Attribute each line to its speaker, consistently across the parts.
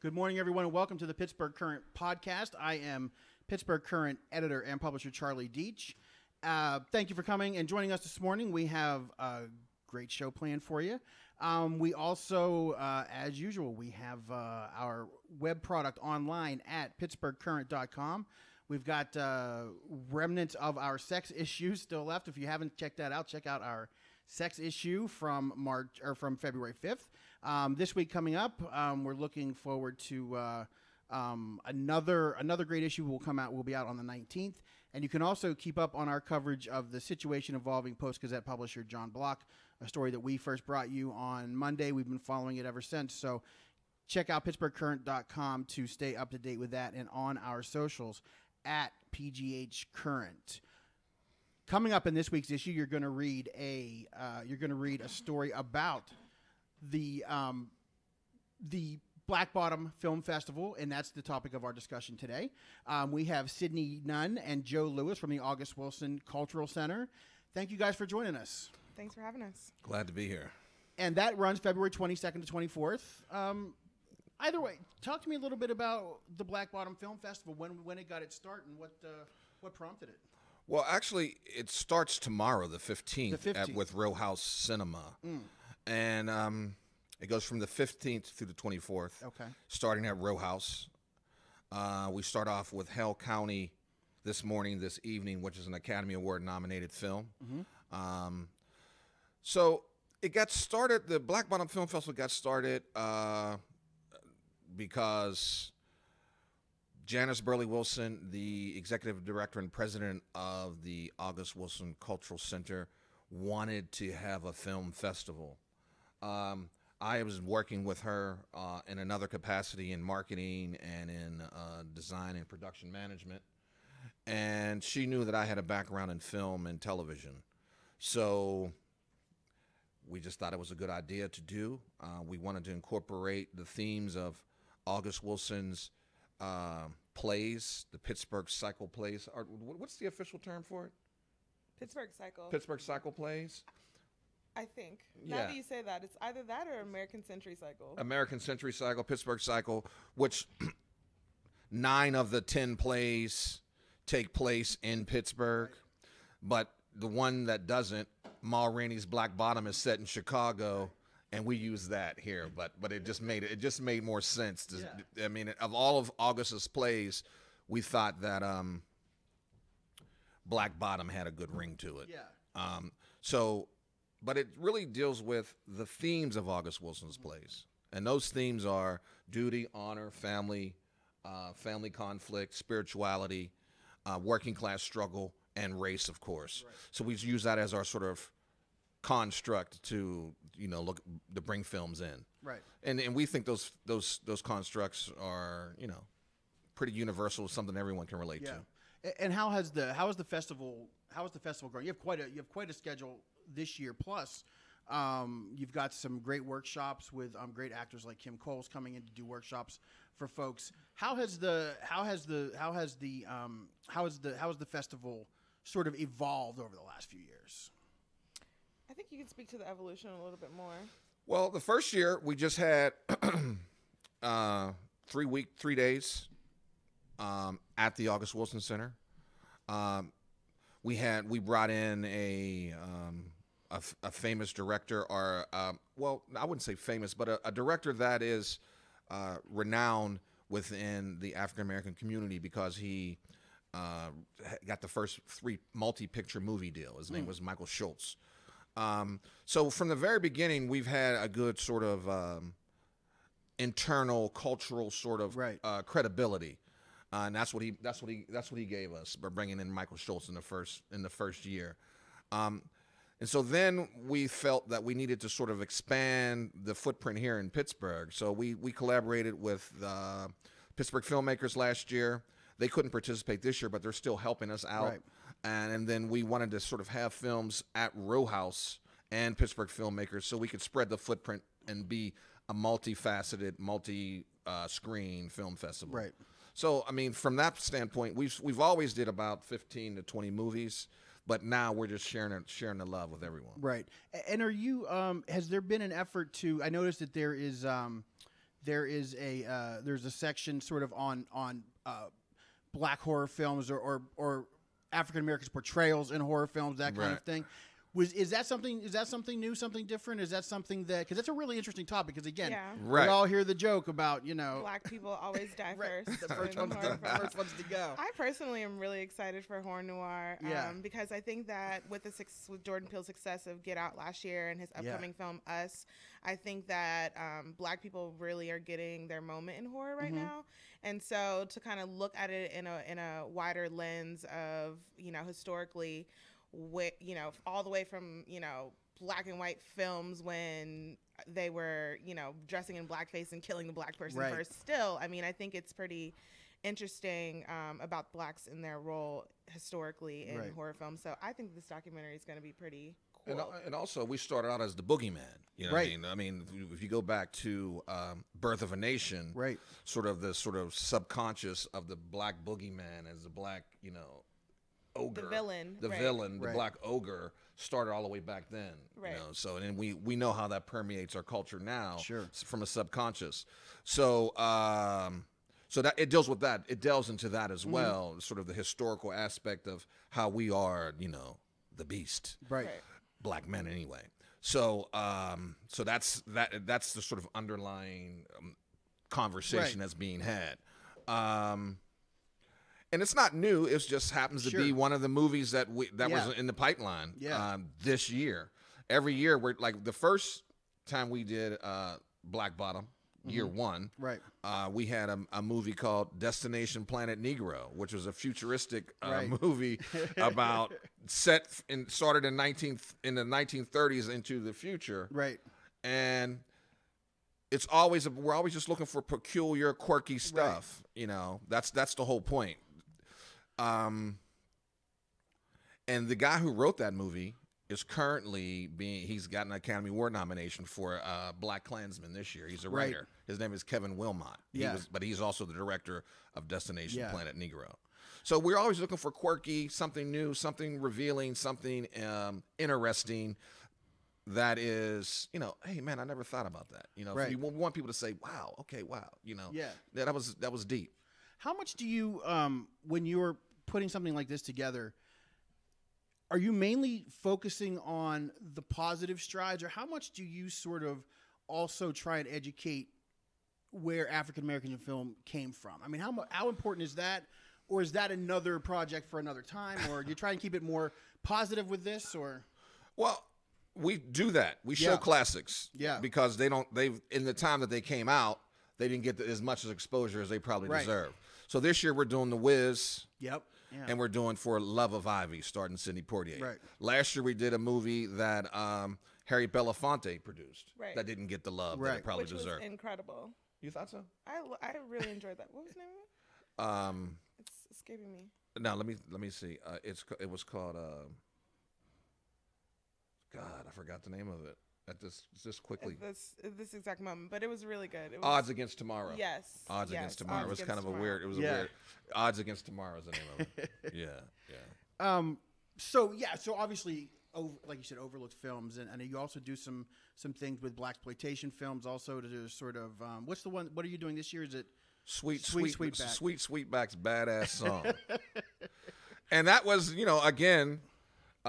Speaker 1: Good morning, everyone, and welcome to the Pittsburgh Current podcast. I am Pittsburgh Current editor and publisher Charlie Deach. Thank you for coming and joining us this morning. We have a great show planned for you. We also, as usual, we have our web product online at pittsburghcurrent.com. We've got remnants of our sex issues still left. If you haven't checked that out, check out our sex issue from February 5th. This week coming up, we're looking forward to another great issue will be out on the 19th. And you can also keep up on our coverage of the situation involving Post-Gazette publisher John Block, a story that we first brought you on Monday. We've been following it ever since. So check out pittsburghcurrent.com to stay up to date with that, and on our socials at PGH Current. Coming up in this week's issue, you're going to read a story about the Black Bottom Film Festival, and that's the topic of our discussion today. We have Cydney Nunn and Joe Lewis from the August Wilson Cultural Center. Thank you guys for joining us.
Speaker 2: Thanks for having us.
Speaker 3: Glad to be here.
Speaker 1: And that runs February 22nd to 24th. Either way, talk to me a little bit about the Black Bottom Film Festival, when it got its start, and what prompted it.
Speaker 3: Well, actually, it starts tomorrow, the 15th, with Real House Cinema. And it goes from the 15th through the 24th, starting at Real House. We start off with Hale County this evening, which is an Academy Award-nominated film. So it got started, the Black Bottom Film Festival got started because Janice Burley Wilson, the executive director and president of the August Wilson Cultural Center, wanted to have a film festival. I was working with her in another capacity in marketing and in design and production management, and she knew that I had a background in film and television. So we just thought it was a good idea to do. We wanted to incorporate the themes of August Wilson's plays, the Pittsburgh Cycle plays. What's the official term for it?
Speaker 2: Pittsburgh Cycle.
Speaker 3: Pittsburgh Cycle plays.
Speaker 2: I think. Now that you say that, it's either that or American Century Cycle. American
Speaker 3: Century Cycle, Pittsburgh Cycle, which 9 of the 10 plays take place in Pittsburgh, but the one that doesn't, Ma Rainey's Black Bottom, is set in Chicago. And we use that here, but it just made more sense. I mean, of all of August's plays, we thought that Black Bottom had a good ring to it. But it really deals with the themes of August Wilson's plays, and those themes are duty, honor, family, family conflict, spirituality, working class struggle, and race, of course. Right. So we use that as our sort of construct to bring films in,
Speaker 1: right?
Speaker 3: And we think those constructs are pretty universal, something everyone can relate to.
Speaker 1: And how is the festival going? You have quite a schedule this year. Plus, you've got some great workshops with great actors like Kim Coles coming in to do workshops for folks. How has the festival sort of evolved over the last few years?
Speaker 2: I think you can speak to the evolution a little bit more.
Speaker 3: Well, the first year we just had 3 days at the August Wilson Center. We brought in a famous director, or well, I wouldn't say famous, but a director that is renowned within the African American community because he got the first 3 multi-picture movie deal. His name was Michael Schultz. So from the very beginning, we've had a good sort of internal cultural sort of credibility, and that's what he gave us by bringing in Michael Schultz in the first year. And so then we felt that we needed to sort of expand the footprint here in Pittsburgh. So we collaborated with Pittsburgh filmmakers last year. They couldn't participate this year, but they're still helping us out. Right. And then we wanted to sort of have films at Real House and Pittsburgh filmmakers so we could spread the footprint and be a multifaceted, multi-screen film festival.
Speaker 1: Right.
Speaker 3: So, I mean, from that standpoint, we've always did about 15 to 20 movies, but now we're just sharing the love with everyone.
Speaker 1: Right. And are you? Has there been an effort to? I noticed that there is there's a section sort of on black horror films or African Americans' portrayals in horror films, that kind of thing. Is that something new, something different? Is that something that, because that's a really interesting topic, because again, we all hear the joke about,
Speaker 2: black people always die first.
Speaker 1: The first ones to go.
Speaker 2: I personally am really excited for horror noir because I think that with Jordan Peele's success of Get Out last year and his upcoming film Us, I think that black people really are getting their moment in horror right now. And so to kind of look at it in a wider lens of, historically, all the way from, black and white films when they were, dressing in blackface and killing the black person first. Still, I mean, I think it's pretty interesting about blacks in their role historically in horror films. So I think this documentary is going to be pretty cool.
Speaker 3: And also, we started out as the boogeyman. You know what I mean? I mean, if you go back to Birth of a Nation, sort of the subconscious of the black boogeyman as the black, ogre,
Speaker 2: the villain,
Speaker 3: the black ogre started all the way back then. So and we know how that permeates our culture now, from a subconscious. So so that it deals with that. It delves into that as well, sort of the historical aspect of how we are, the beast, black men anyway. So so that's the sort of underlying conversation that's being had. And it's not new. It just happens to be one of the movies that was in the pipeline this year. Every year, we're like, the first time we did Black Bottom, year one, we had a movie called Destination Planet Negro, which was a futuristic movie about started in the 1930s into the future. And we're always just looking for peculiar, quirky stuff. That's the whole point. And the guy who wrote that movie is currently he's got an Academy Award nomination for Black Klansman this year. He's a writer. His name is Kevin Wilmot. But he's also the director of Destination Planet Negro. So we're always looking for quirky, something new, something revealing, something interesting that is, hey man, I never thought about that. We want people to say, wow, okay, wow, that was deep.
Speaker 1: How much do you, when you're putting something like this together, are you mainly focusing on the positive strides, or how much do you sort of also try and educate where African Americans in film came from? I mean, how important is that, or is that another project for another time, or do you try and keep it more positive with this, or?
Speaker 3: Well, we do that. We show classics, because they've in the time that they came out, they didn't get as much exposure as they probably deserve. So this year we're doing The Wiz. And we're doing For Love of Ivy, starring Cydney Poitier. Last year we did a movie that Harry Belafonte produced that didn't get the love that it probably deserved.
Speaker 2: Was incredible.
Speaker 3: You thought so?
Speaker 2: I really enjoyed that. What was the name of it? It's escaping me.
Speaker 3: No, let me see. It was called God, I forgot the name of it. At this quickly.
Speaker 2: At this exact moment, but it was really good. It was,
Speaker 3: Odds Against Tomorrow.
Speaker 2: Yes.
Speaker 3: Odds Against Tomorrow. It was kind of a weird. It was a weird. Odds Against Tomorrow is the name of it.
Speaker 1: So obviously, like you said, overlooked films, and you also do some things with blaxploitation films, also to do sort of what's the one? What are you doing this year? Is it
Speaker 3: Sweetback's badass song? And that was, again.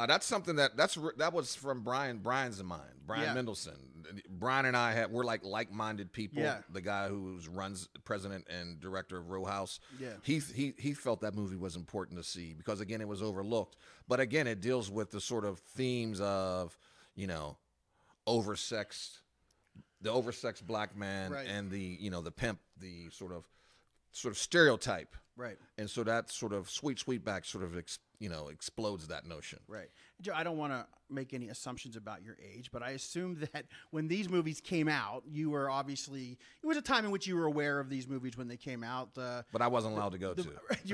Speaker 3: That's something that was from Brian's in mind. Brian Mendelsohn. Brian and I we're like-minded people. The guy who runs president and director of Row House. He felt that movie was important to see because again it was overlooked. But again it deals with the sort of themes of oversexed black man and the pimp, the sort of stereotype. And so that sort of Sweetback sort of explodes that notion.
Speaker 1: Joe, I don't want to make any assumptions about your age, but I assume that when these movies came out, you were obviously, it was a time in which you were aware of these movies when they came out.
Speaker 3: But I wasn't allowed to go to.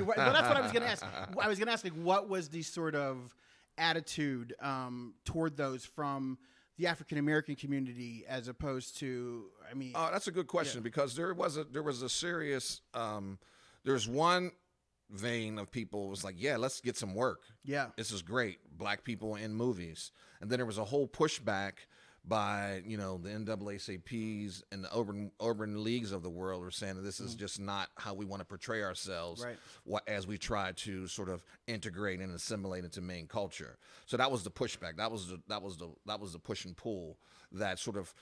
Speaker 1: Well, that's what I was going to ask. I was going to ask, what was the sort of attitude toward those from the African American community as opposed to,
Speaker 3: Oh, that's a good question because there was a serious, there's one vein of people was like, let's get some work. This is great. Black people in movies. And then there was a whole pushback by the NAACPs and the urban leagues of the world are saying that this is just not how we want to portray ourselves, as we try to sort of integrate and assimilate into main culture. So that was the pushback. That was the push and pull that sort of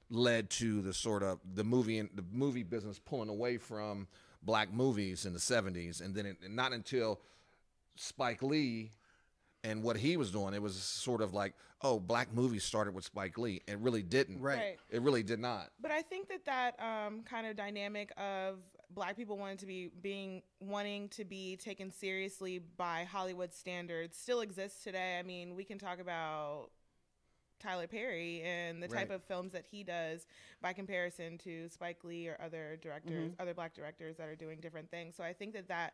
Speaker 3: led to the movie business pulling away from black movies in the 70s, and then not until Spike Lee and what he was doing, it was sort of like, oh, black movies started with Spike Lee. It really didn't.
Speaker 2: Right.
Speaker 3: It really did not.
Speaker 2: But I think that kind of dynamic of black people wanting to be taken seriously by Hollywood standards still exists today. I mean, we can talk about Tyler Perry and the type of films that he does by comparison to Spike Lee or other directors, other black directors that are doing different things. So I think that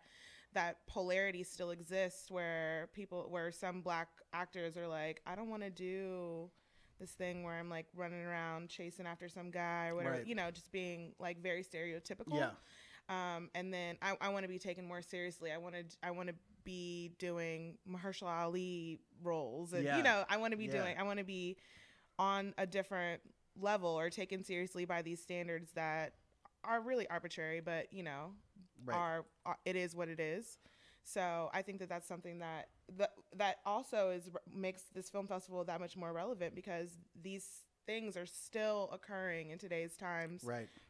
Speaker 2: polarity still exists where some black actors are like, I don't want to do this thing where I'm like running around chasing after some guy or whatever, just being like very stereotypical.
Speaker 1: Yeah.
Speaker 2: And then I want to be taken more seriously. I want to be doing Mahershala Ali roles, and I want to be on a different level or taken seriously by these standards that are really arbitrary, but it is what it is. So I think that that's something that also makes this film festival that much more relevant, because these things are still occurring in today's times,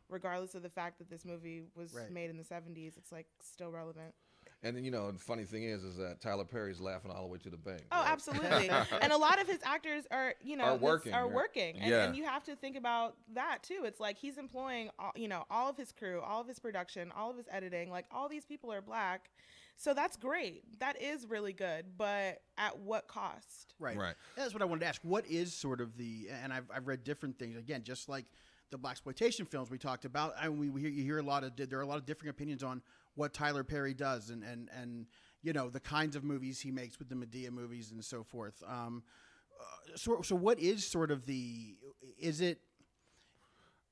Speaker 2: regardless of the fact that this movie was made in the 70s. It's like still relevant.
Speaker 3: And then, the funny thing is that Tyler Perry's laughing all the way to the bank.
Speaker 2: Oh, absolutely. And a lot of his actors are working. And you have to think about that too. It's like he's employing all of his crew, all of his production, all of his editing, like all these people are black. So that's great. That is really good. But at what cost?
Speaker 1: Right. That's what I wanted to ask. What is sort of and I've read different things, again, just like the blaxploitation films we talked about. You hear there are a lot of different opinions on what Tyler Perry does and the kinds of movies he makes with the Medea movies and so forth. So what is sort of is it?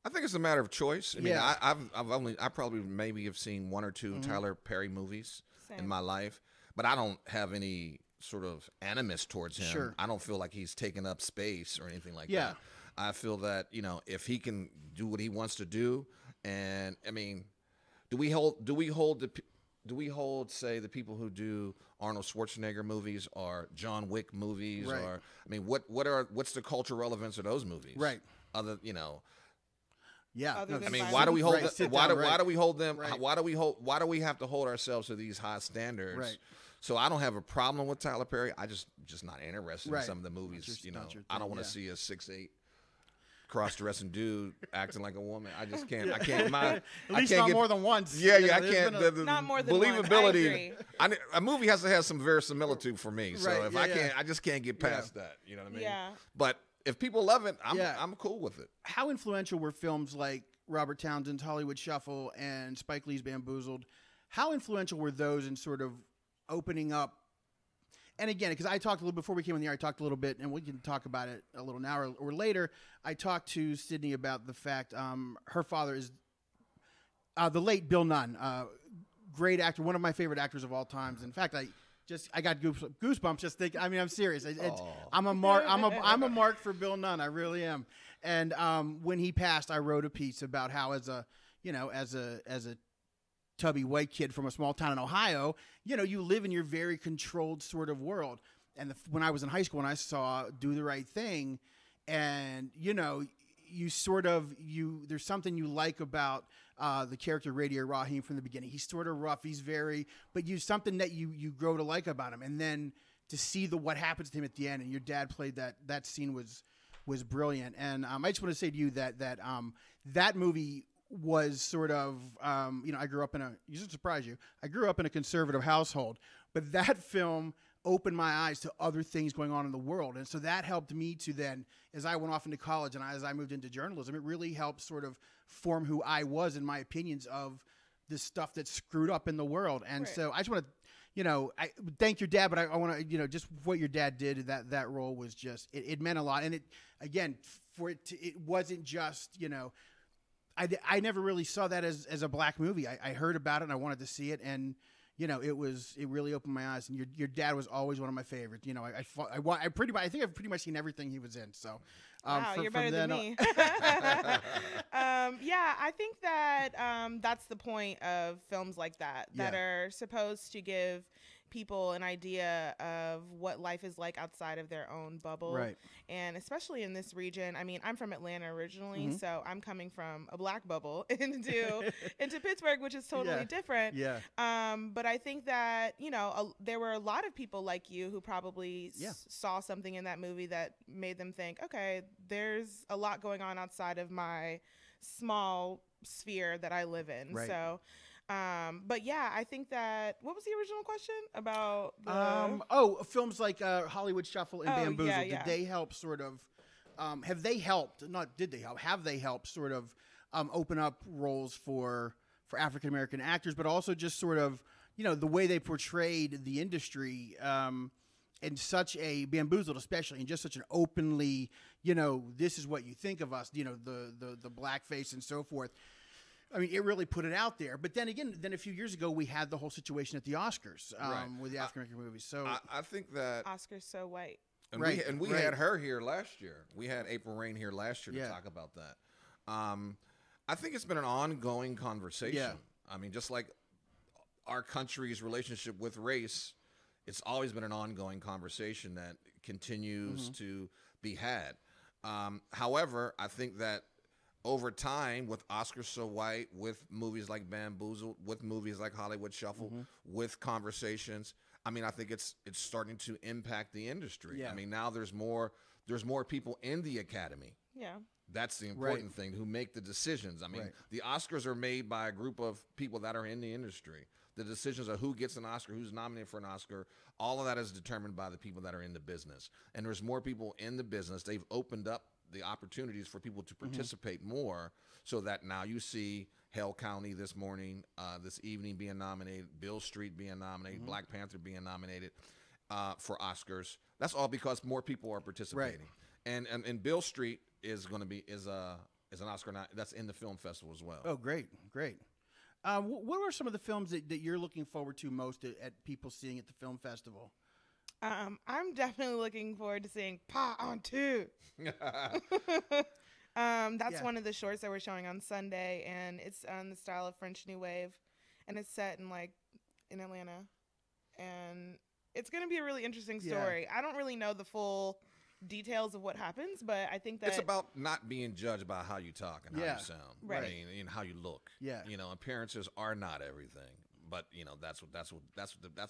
Speaker 3: I think it's a matter of choice. I mean, I probably maybe have seen one or two Tyler Perry movies in my life, but I don't have any sort of animus towards him.
Speaker 1: Sure.
Speaker 3: I don't feel like he's taken up space or anything like that. I feel that, if he can do what he wants to do, and I mean, do we hold say the people who do Arnold Schwarzenegger movies or John Wick movies or I mean what's the cultural relevance of those movies?
Speaker 1: Right.
Speaker 3: Other
Speaker 1: Yeah.
Speaker 3: I mean, why do we hold why do we hold them why do we have to hold ourselves to these high standards?
Speaker 1: Right.
Speaker 3: So I don't have a problem with Tyler Perry. I just not interested in some of the movies.
Speaker 1: Just
Speaker 3: I don't want to see a 6'8" cross-dressing dude acting like a woman. I just can't. I can't.
Speaker 1: At least not more than once.
Speaker 3: Yeah, I can't.
Speaker 2: Not more than
Speaker 3: believability. A movie has to have some verisimilitude for me. So if I can't, I just can't get past that. You know what I mean?
Speaker 2: Yeah.
Speaker 3: But if people love it, I'm cool with it.
Speaker 1: How influential were films like Robert Townsend's Hollywood Shuffle and Spike Lee's Bamboozled? How influential were those in sort of opening up? And again, because I talked a little before we came in the air, I talked a little bit, and we can talk about it a little now or later. I talked to Cydney about the fact her father is the late Bill Nunn, great actor, one of my favorite actors of all times. In fact, I got goosebumps just thinking. I mean, I'm serious. I'm a mark for Bill Nunn. I really am. And when he passed, I wrote a piece about how as a tubby white kid from a small town in Ohio, you live in your very controlled sort of world. And when I was in high school and I saw Do the Right Thing, and there's something you like about the character Radio Raheem from the beginning. He's sort of rough. He's but something that you grow to like about him. And then to see what happens to him at the end, and your dad played that scene was brilliant. And I just want to say to you that movie was sort of, I grew up you should surprise you, I grew up in a conservative household, but that film opened my eyes to other things going on in the world. And so that helped me to then, as I went off into college and as I moved into journalism, it really helped sort of form who I was in my opinions of this stuff that's screwed up in the world. And so I just want to, I thank your dad, but I want to, just what your dad did, that role was just, it meant a lot. And it wasn't just, I never really saw that as a black movie. I heard about it and I wanted to see it. And, it really opened my eyes. And your dad was always one of my favorites. I think I've pretty much seen everything he was in. So,
Speaker 2: wow, you're better than me. I think that that's the point of films like that are supposed to give people an idea of what life is like outside of their own bubble.
Speaker 1: Right.
Speaker 2: And especially in this region, I mean, I'm from Atlanta originally, so I'm coming from a black bubble into Pittsburgh, which is totally different.
Speaker 1: Yeah.
Speaker 2: But I think that, there were a lot of people like you who probably saw something in that movie that made them think, okay, there's a lot going on outside of my small sphere that I live in.
Speaker 1: Right.
Speaker 2: So I think that, what was the original question about
Speaker 1: films like Hollywood Shuffle and Bamboozled, did they help sort of have they helped sort of open up roles for African American actors, but also just sort of the way they portrayed the industry in such a Bamboozled, especially in just such an openly, this is what you think of us, the blackface and so forth. I mean, it really put it out there. But then again, a few years ago, we had the whole situation at the Oscars with the African American movies. So
Speaker 3: I think that
Speaker 2: Oscar's so white.
Speaker 3: And we had her here last year. We had April Rain here last year to talk about that. I think it's been an ongoing conversation.
Speaker 1: Yeah.
Speaker 3: I mean, just like our country's relationship with race, it's always been an ongoing conversation that continues to be had. However, I think that over time, with Oscars So White, with movies like Bamboozled, with movies like Hollywood Shuffle, with conversations, I mean, I think it's starting to impact the industry.
Speaker 1: Yeah.
Speaker 3: I mean, now there's more people in the Academy.
Speaker 2: Yeah.
Speaker 3: That's the important thing, who make the decisions. I mean, the Oscars are made by a group of people that are in the industry. The decisions of who gets an Oscar, who's nominated for an Oscar, all of that is determined by the people that are in the business. And there's more people in the business. They've opened up the opportunities for people to participate more, so that now you see Hale County this evening being nominated, Bill Street being nominated, Black Panther being nominated for Oscars. That's all because more people are participating. Right. And Bill Street is going to be is an Oscar that's in the film festival as well.
Speaker 1: Oh, great. What are some of the films that you're looking forward to most at people seeing at the film festival?
Speaker 2: I'm definitely looking forward to seeing Pa on 2. That's one of the shorts that we're showing on Sunday, and it's on the style of French New Wave, and it's set in Atlanta, and it's going to be a really interesting story. I don't really know the full details of what happens, but I think that
Speaker 3: it's about not being judged by how you talk and how you sound,
Speaker 2: right?
Speaker 3: I mean, and how you look. Yeah, appearances are not everything, but that's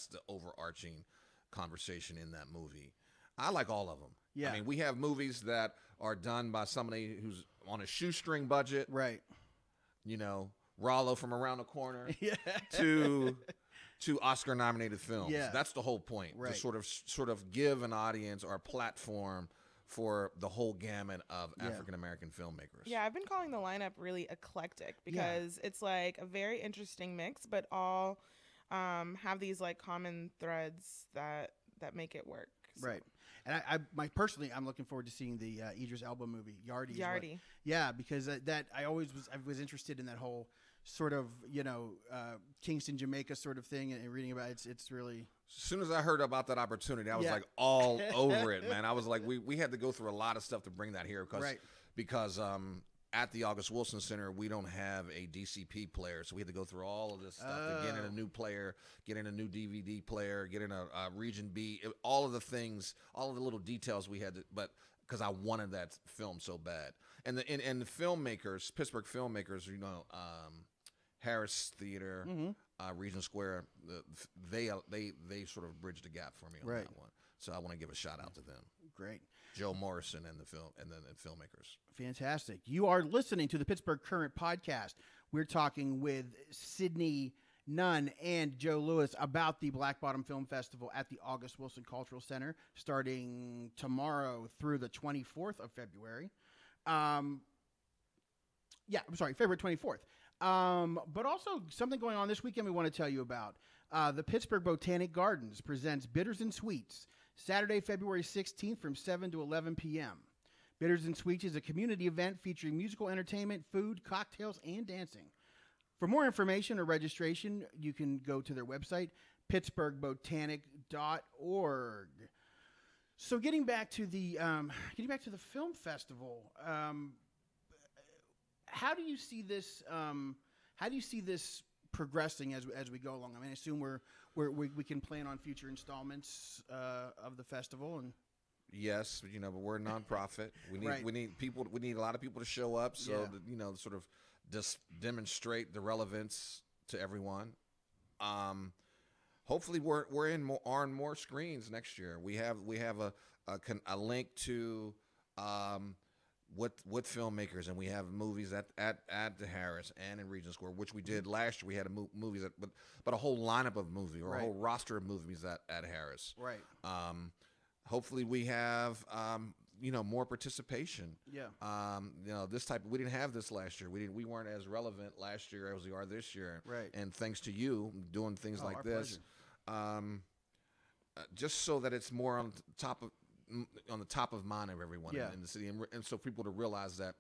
Speaker 3: the overarching conversation in that movie. I like all of them. Yeah. I mean, we have movies that are done by somebody who's on a shoestring budget.
Speaker 1: Right.
Speaker 3: Rollo from Around the Corner to Oscar-nominated films. Yeah. That's the whole point. Right. To sort of give an audience or a platform for the whole gamut of African-American filmmakers.
Speaker 2: Yeah, I've been calling the lineup really eclectic because it's like a very interesting mix, but all have these like common threads that make it work. So.
Speaker 1: Right. And I'm looking forward to seeing the Idris Elba movie, Yardi. Yeah, because I was interested in that whole sort of, Kingston, Jamaica sort of thing, and reading about it. It's really.
Speaker 3: As soon as I heard about that opportunity, I was like all over it, man. I was like, we had to go through a lot of stuff to bring that here because at the August Wilson Center, we don't have a DCP player, so we had to go through all of this stuff to get in a new player, get in a new DVD player, get in a Region B, all of the things, all of the little details we had to, but because I wanted that film so bad. And the filmmakers, Pittsburgh filmmakers, Harris Theater, Regent Square, they sort of bridged the gap for me on that one. So I want to give a shout out to them.
Speaker 1: Great.
Speaker 3: Joe Morrison and the filmmakers.
Speaker 1: Fantastic. You are listening to the Pittsburgh Current podcast. We're talking with Cydney, Nunn, and Joe Lewis about the Black Bottom Film Festival at the August Wilson Cultural Center starting tomorrow through the 24th of February. February 24th. But also something going on this weekend we want to tell you about. The Pittsburgh Botanic Gardens presents Bitters and Sweets, Saturday, February 16th from 7 to 11 p.m. Bitters and Sweets is a community event featuring musical entertainment, food, cocktails, and dancing. For more information or registration, you can go to their website, pittsburghbotanic.org. So getting back to the film festival, how do you see this? How do you see this progressing as we go along? I mean, I assume we can plan on future installments of the festival, and
Speaker 3: yes, but we're a nonprofit. We need people. We need a lot of people to show up, so that, sort of just demonstrate the relevance to everyone. Hopefully, we're on more screens next year. We have a link to what filmmakers, and we have movies at the Harris and in Regent Square, which we did last year. We had movies but a whole lineup of movies or a whole roster of movies at Harris.
Speaker 1: Right.
Speaker 3: Hopefully, we have more participation.
Speaker 1: Yeah.
Speaker 3: This type. We didn't have this last year. We weren't as relevant last year as we are this year.
Speaker 1: Right.
Speaker 3: And thanks to you doing things like this, just so that it's more on the top of mind of everyone in the city, and so people to realize that,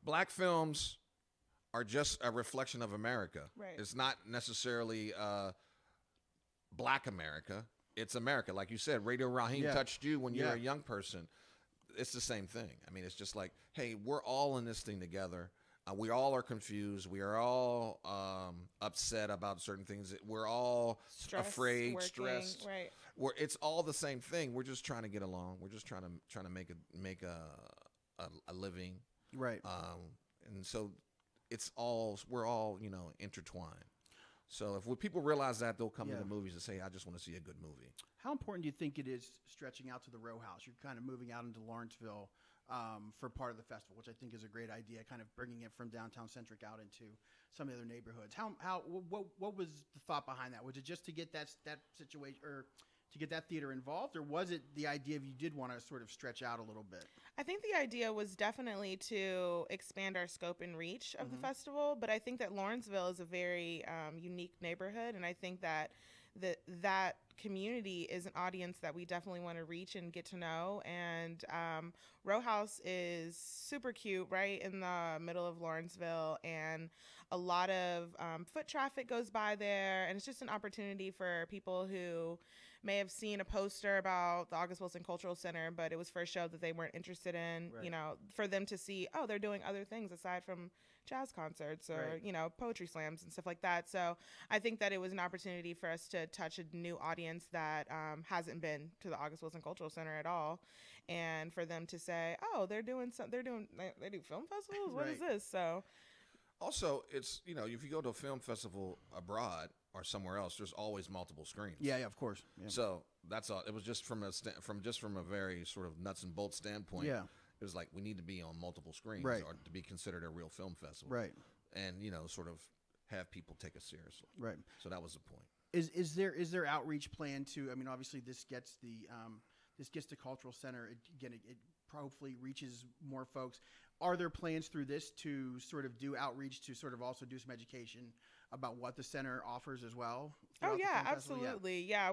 Speaker 3: black films are just a reflection of America.
Speaker 2: Right.
Speaker 3: It's not necessarily Black America. It's America. Like you said, Radio Raheem touched you when you were a young person. It's the same thing. I mean, it's just like, hey, we're all in this thing together. We all are confused. We are all upset about certain things. We're all afraid, stressed.
Speaker 2: Right.
Speaker 3: It's all the same thing. We're just trying to get along. We're just trying to make a living.
Speaker 1: Right.
Speaker 3: And so we're all intertwined. So if people realize that, they'll come to the movies and say, I just want to see a good movie.
Speaker 1: How important do you think it is stretching out to the row house? You're kind of moving out into Lawrenceville for part of the festival, which I think is a great idea, kind of bringing it from downtown centric out into some of the other neighborhoods. What was the thought behind that? Was it just to get that situation, or to get that theater involved, or was it the idea of you did want to sort of stretch out a little bit?
Speaker 2: I think the idea was definitely to expand our scope and reach of the festival, but I think that Lawrenceville is a very unique neighborhood, and I think that that community is an audience that we definitely want to reach and get to know. And Row House is super cute, right in the middle of Lawrenceville, and a lot of foot traffic goes by there, and it's just an opportunity for people who may have seen a poster about the August Wilson Cultural Center, but it was for a show that they weren't interested in, for them to see, oh, they're doing other things aside from jazz concerts or, poetry slams and stuff like that. So I think that it was an opportunity for us to touch a new audience that hasn't been to the August Wilson Cultural Center at all. And for them to say, oh, they do film festivals? What is this? So
Speaker 3: also, it's, if you go to a film festival abroad or somewhere else, there's always multiple screens.
Speaker 1: Yeah, of course. Yeah.
Speaker 3: So that's all. It was just from a very sort of nuts and bolts standpoint.
Speaker 1: Yeah.
Speaker 3: It was like, we need to be on multiple screens
Speaker 1: or
Speaker 3: to be considered a real film festival.
Speaker 1: Right.
Speaker 3: And, sort of have people take us seriously.
Speaker 1: Right.
Speaker 3: So that was the point.
Speaker 1: Is there outreach plan to, I mean, obviously this gets the cultural center. It hopefully reaches more folks. Are there plans through this to sort of do outreach, to sort of also do some education about what the center offers as well?
Speaker 2: Oh yeah, absolutely. Yeah,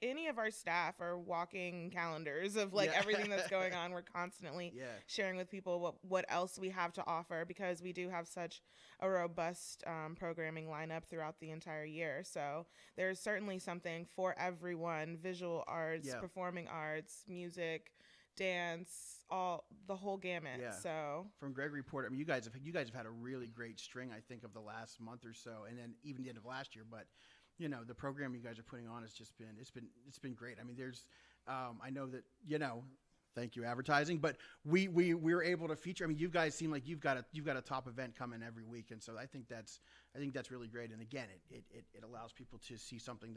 Speaker 2: any of our staff are walking calendars of everything that's going on. We're constantly sharing with people what else we have to offer, because we do have such a robust programming lineup throughout the entire year. So there's certainly something for everyone: visual arts, performing arts, music, dance, the whole gamut.
Speaker 1: Yeah.
Speaker 2: So
Speaker 1: from Gregory Porter, I mean, you guys have had a really great string, I think, of the last month or so, and then even the end of last year. But the program you guys are putting on has just been great. I mean, there's I know that thank you advertising, but we were able to feature. I mean, you guys seem like you've got a top event coming every week, and so I think that's really great. And again, it allows people to see something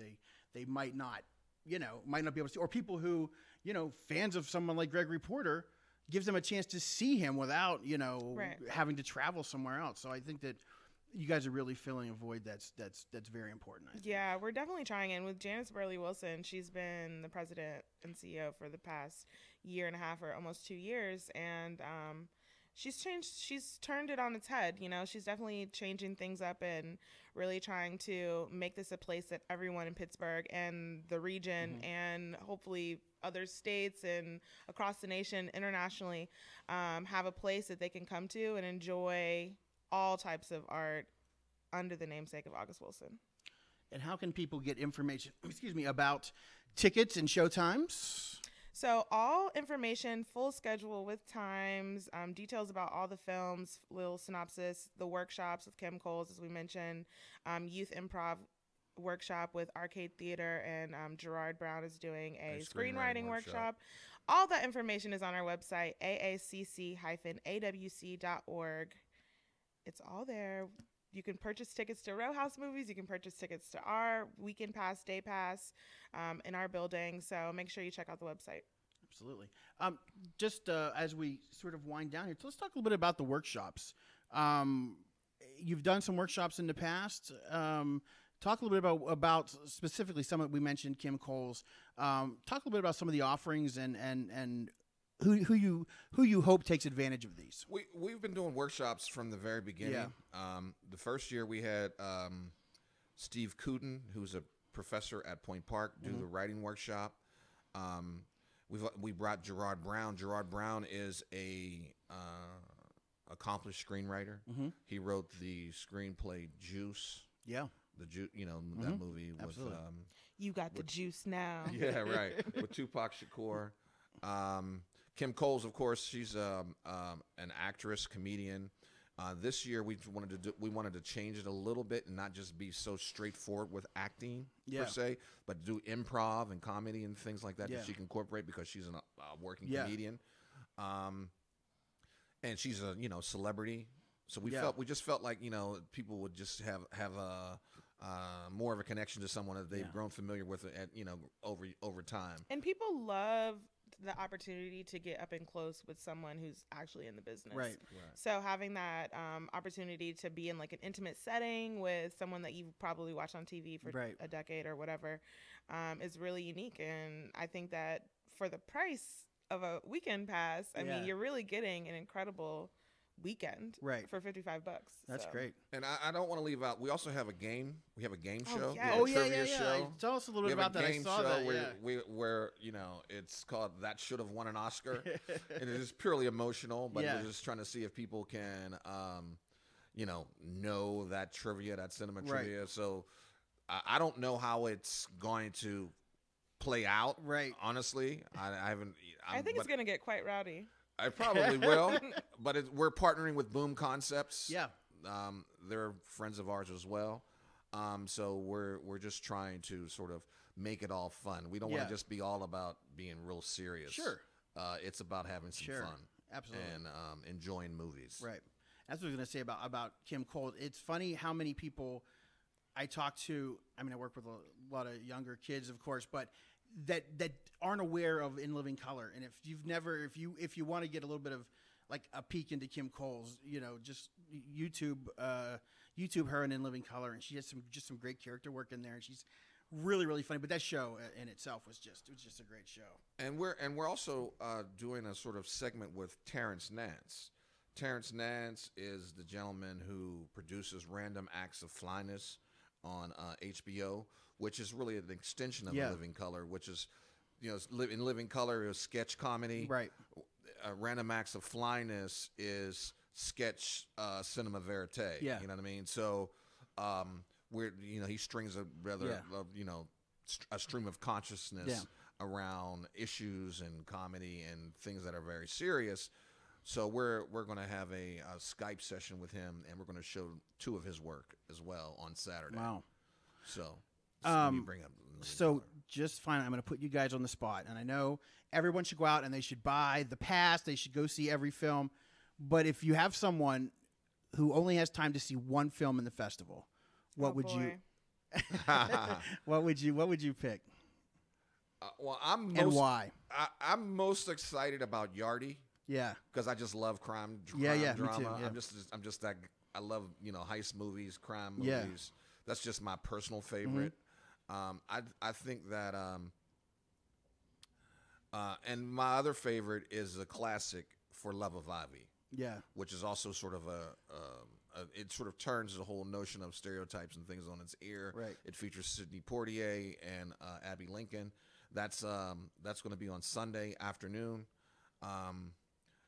Speaker 1: they might not be able to see, or people who, fans of someone like Gregory Porter, gives them a chance to see him without, having to travel somewhere else. So I think that you guys are really filling a void that's very important, I think.
Speaker 2: Yeah, we're definitely trying. And with Janice Burley Wilson, she's been the president and CEO for the past year and a half or almost 2 years. And she's turned it on its head. She's definitely changing things up and really trying to make this a place that everyone in Pittsburgh and the region and hopefully other states and across the nation, internationally, have a place that they can come to and enjoy all types of art under the namesake of August Wilson.
Speaker 1: And how can people get information, about tickets and show times?
Speaker 2: So all information, full schedule with times, details about all the films, little synopsis, the workshops with Kim Coles, as we mentioned, youth improv workshop with Arcade Theater, and Gerard Brown is doing a screenwriting workshop. All that information is on our website, aacc-awc.org. It's all there. You can purchase tickets to Row House Movies. You can purchase tickets to our weekend pass, day pass in our building. So make sure you check out the website.
Speaker 1: Absolutely. Just as we sort of wind down here, let's talk a little bit about the workshops. You've done some workshops in the past. Talk a little bit about specifically some of we mentioned Kim Coles. Talk a little bit about some of the offerings and who you hope takes advantage of these.
Speaker 3: We've been doing workshops from the very beginning.
Speaker 1: Yeah.
Speaker 3: The first year we had Steve Cooten, who's a professor at Point Park, do the writing workshop. We brought Gerard Brown. Gerard Brown is a accomplished screenwriter. He wrote the screenplay Juice.
Speaker 1: Yeah.
Speaker 3: That movie
Speaker 1: Absolutely.
Speaker 3: with
Speaker 2: You got the juice now.
Speaker 3: yeah, right, with Tupac Shakur. Kim Coles, of course, she's an actress, comedian. This year we wanted to change it a little bit and not just be so straightforward with acting per se, but do improv and comedy and things like that that she can incorporate because she's a working comedian, and she's a celebrity. So we just felt like people would just have a more of a connection to someone that they've grown familiar with over time.
Speaker 2: And people love the opportunity to get up and close with someone who's actually in the business.
Speaker 1: Right.
Speaker 2: So having that opportunity to be in like an intimate setting with someone that you've probably watched on TV for a decade or whatever is really unique. And I think that for the price of a weekend pass, I mean, you're really getting an incredible weekend for $55.
Speaker 1: That's great.
Speaker 3: And I don't want to leave out, we also have a game. We have a game show.
Speaker 2: Yes.
Speaker 1: Oh, yeah. Show. Tell us a little bit about that. I saw that.
Speaker 3: Where it's called That Should Have Won an Oscar. And it is purely emotional, but we're just trying to see if people can, know that trivia, that cinema trivia. So I don't know how it's going to play out. Right. Honestly, I haven't.
Speaker 2: I think it's going to get quite rowdy.
Speaker 3: I probably will, but we're partnering with Boom Concepts.
Speaker 1: Yeah.
Speaker 3: They're friends of ours as well. So we're just trying to sort of make it all fun. We don't want to just be all about being real serious.
Speaker 1: Sure.
Speaker 3: It's about having some fun.
Speaker 1: Absolutely.
Speaker 3: And enjoying movies.
Speaker 1: Right. That's what I was going to say about Kim Coles. It's funny how many people I talk to. I mean, I work with a lot of younger kids, of course, but that aren't aware of In Living Color. And if you want to get a little bit of like a peek into Kim Coles, just YouTube her in In Living Color, and she has some great character work in there, and she's really, really funny. But that show in itself was just a great show. And
Speaker 3: we're also doing a sort of segment with Terrence Nance. Terrence Nance is the gentleman who produces Random Acts of Flyness on HBO, which is really an extension of In Living Color, which is, In Living Color is sketch comedy.
Speaker 1: Right.
Speaker 3: Random Acts of Flyness is sketch cinema verite.
Speaker 1: Yeah.
Speaker 3: You know what I mean? So, he strings a a stream of consciousness around issues and comedy and things that are very serious. So we're going to have a Skype session with him, and we're going to show 2 of his work as well on Saturday.
Speaker 1: Wow.
Speaker 3: So you bring up.
Speaker 1: Just fine. I'm going to put you guys on the spot, and I know everyone should go out and they should buy the pass. They should go see every film. But if you have someone who only has time to see one film in the festival, what would you pick? Why?
Speaker 3: I'm most excited about Yardie.
Speaker 1: Yeah,
Speaker 3: because I just love crime
Speaker 1: drama.
Speaker 3: Me too, I'm just that I love heist movies, crime movies.
Speaker 1: Yeah.
Speaker 3: That's just my personal favorite. I think that and my other favorite is a classic, For Love of Ivy.
Speaker 1: Yeah,
Speaker 3: which is also sort of it sort of turns the whole notion of stereotypes and things on its ear. Right. It features Sidney Poitier and Abby Lincoln. That's going to be on Sunday afternoon.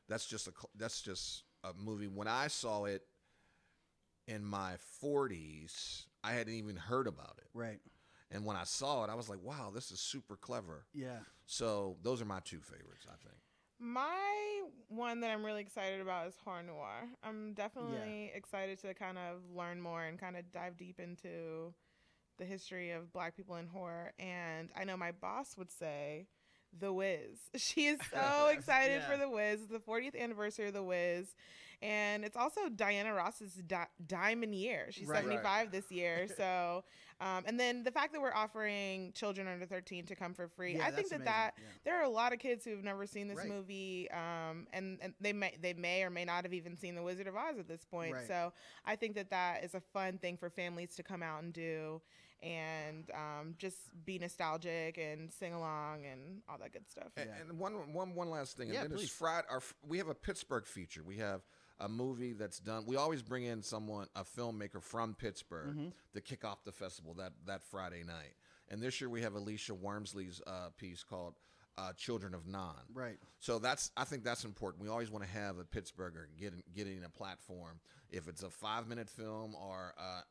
Speaker 3: That's just a movie. When I saw it, in my 40s, I hadn't even heard about it.
Speaker 1: Right.
Speaker 3: And when I saw it, I was like, wow, this is super clever.
Speaker 1: Yeah.
Speaker 3: So those are my two favorites, I think.
Speaker 2: My one that I'm really excited about is horror noir. I'm definitely excited to kind of learn more and kind of dive deep into the history of Black people in horror. And I know my boss would say The Wiz. She is so excited for The Wiz. It's the 40th anniversary of The Wiz. And it's also Diana Ross's diamond year. She's 75 this year. So, and then the fact that we're offering children under 13 to come for free, I think that there are a lot of kids who have never seen this movie, and they may or may not have even seen The Wizard of Oz at this point.
Speaker 1: Right.
Speaker 2: So I think that is a fun thing for families to come out and do, and just be nostalgic and sing along and all that good stuff.
Speaker 3: And one last thing.
Speaker 1: Yeah,
Speaker 3: and then it's Friday. We have a Pittsburgh feature. We have a movie that's done. We always bring in a filmmaker from Pittsburgh to kick off the festival that Friday night. And this year we have Alicia Wormsley's piece called Children of Nunn.
Speaker 1: Right.
Speaker 3: So I think that's important. We always want to have a Pittsburgher getting a platform. If it's a 5-minute film or a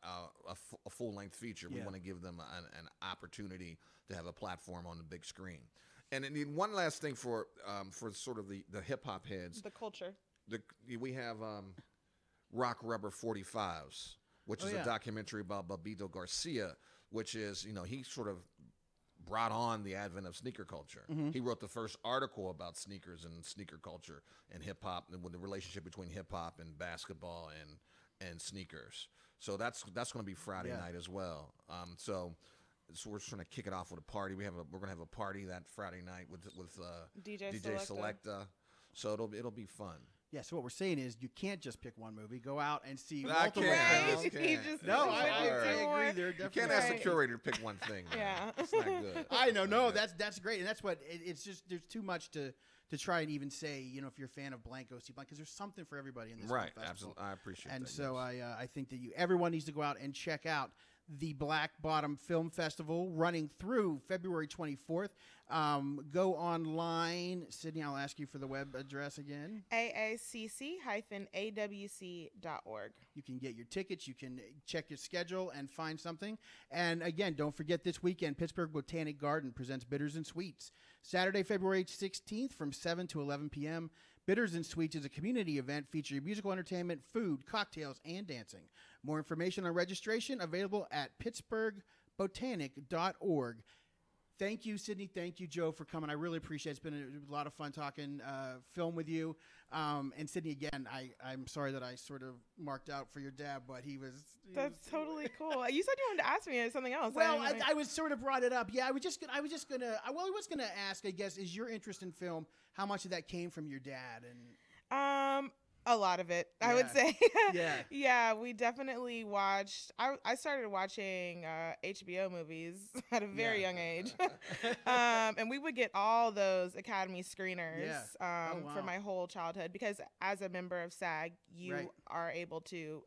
Speaker 3: full-length feature, we want to give them an opportunity to have a platform on the big screen. And then one last thing for sort of the hip hop heads,
Speaker 2: the culture.
Speaker 3: We have Rock Rubber 45s, which is a documentary about Babito Garcia, which is, he sort of brought on the advent of sneaker culture. He wrote the first article about sneakers and sneaker culture and hip hop, and the relationship between hip hop and basketball and sneakers. So that's going to be Friday night as well. So we're just going to kick it off with a party. We're going to have a party that Friday night with DJ Selecta. So it'll be fun.
Speaker 1: Yeah, so what we're saying is you can't just pick one movie. Go out and see
Speaker 3: multiple films.
Speaker 1: I agree. They're definitely
Speaker 3: you can't ask the curator to pick one thing.
Speaker 2: Yeah.
Speaker 3: It's not good.
Speaker 1: I know. No, that's great. And that's what it's just there's too much to try and even say, if you're a fan of blank, go see blank, because there's something for everybody in this film festival.
Speaker 3: Absolutely. I appreciate that.
Speaker 1: And so I think that everyone needs to go out and check out the Black Bottom Film Festival running through February 24th. Go online. Cydney, I'll ask you for the web address again.
Speaker 2: AACC-awc.org.
Speaker 1: You can get your tickets. You can check your schedule and find something. And again, don't forget this weekend, Pittsburgh Botanic Garden presents Bitters and Sweets. Saturday, February 16th from 7 to 11 p.m. Bitters and Sweets is a community event featuring musical entertainment, food, cocktails, and dancing. More information on registration available at pittsburghbotanic.org. Thank you, Cydney. Thank you, Joe, for coming. I really appreciate it. It's been a lot of fun talking film with you. And Cydney, again, I'm sorry that I sort of marked out for your dad, but he was...
Speaker 2: That's totally cool. You said you wanted to ask me something else.
Speaker 1: Well, I was sort of brought it up. Yeah, I was gonna ask, I guess, is your interest in film, how much of that came from your dad? And
Speaker 2: a lot of it, I would say.
Speaker 1: Yeah,
Speaker 2: we definitely watched. I started watching HBO movies at a very young age, and we would get all those Academy screeners for my whole childhood, because as a member of SAG, you are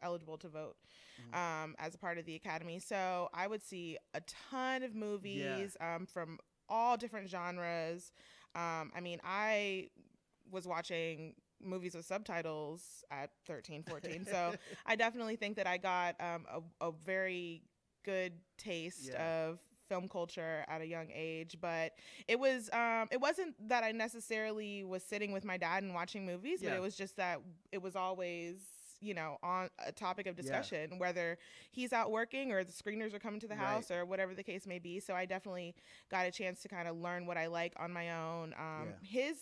Speaker 2: eligible to vote as a part of the Academy. So I would see a ton of movies from all different genres. I was watching movies with subtitles at 13, 14. So I definitely think that I got a very good taste of film culture at a young age. But it wasn't that I necessarily was sitting with my dad and watching movies, but it was just that it was always on a topic of discussion, whether he's out working or the screeners are coming to the house or whatever the case may be. So I definitely got a chance to kind of learn what I like on my own. His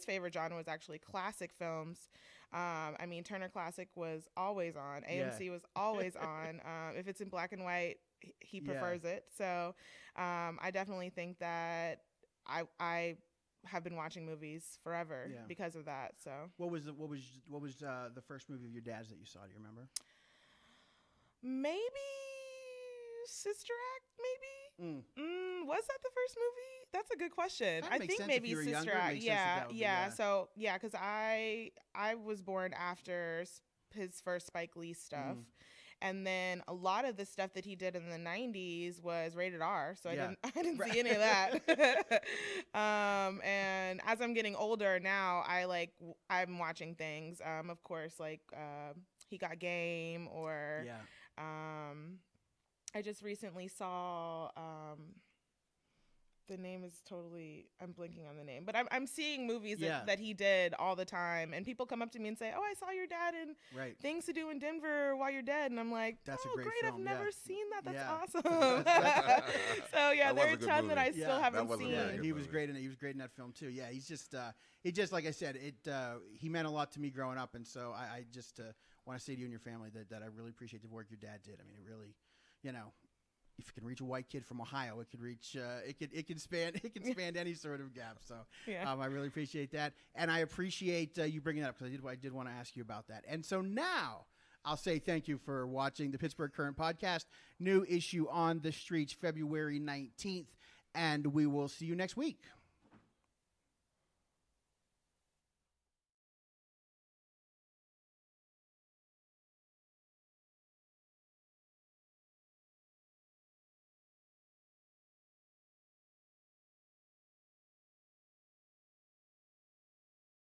Speaker 2: favorite genre was actually classic films. Turner Classic was always on. AMC was always on. If it's in black and white, he prefers it. So I definitely think that I have been watching movies forever because of that. So
Speaker 1: what was the first movie of your dad's that you saw? Do you remember?
Speaker 2: Maybe Sister Act. Maybe was that the first movie? That's a good question. I think maybe Sister Act. Yeah. So because I was born after his first Spike Lee stuff. And then a lot of the stuff that he did in the 90s was rated R, so I didn't see any of that. And as I'm getting older now, I'm watching things. Of course, He Got Game, or I just recently saw the name is totally, I'm blinking on the name, but I'm seeing movies that he did all the time, and people come up to me and say, oh, I saw your dad in Things to Do in Denver While You're Dead, and I'm like, that's a great film. I've never seen that. That's awesome. So yeah, there are a ton that I still haven't seen.
Speaker 1: He was great in it. He was great in that film too. Yeah, he's just like I said, he meant a lot to me growing up, and so I just want to say to you and your family that I really appreciate the work your dad did. I mean, it really, if it can reach a white kid from Ohio, it could reach it can span any sort of gap. So I really appreciate that, and I appreciate you bringing that up, because I did want to ask you about that. And so now I'll say thank you for watching the Pittsburgh Current Podcast. New issue on the streets February 19th, and we will see you next week.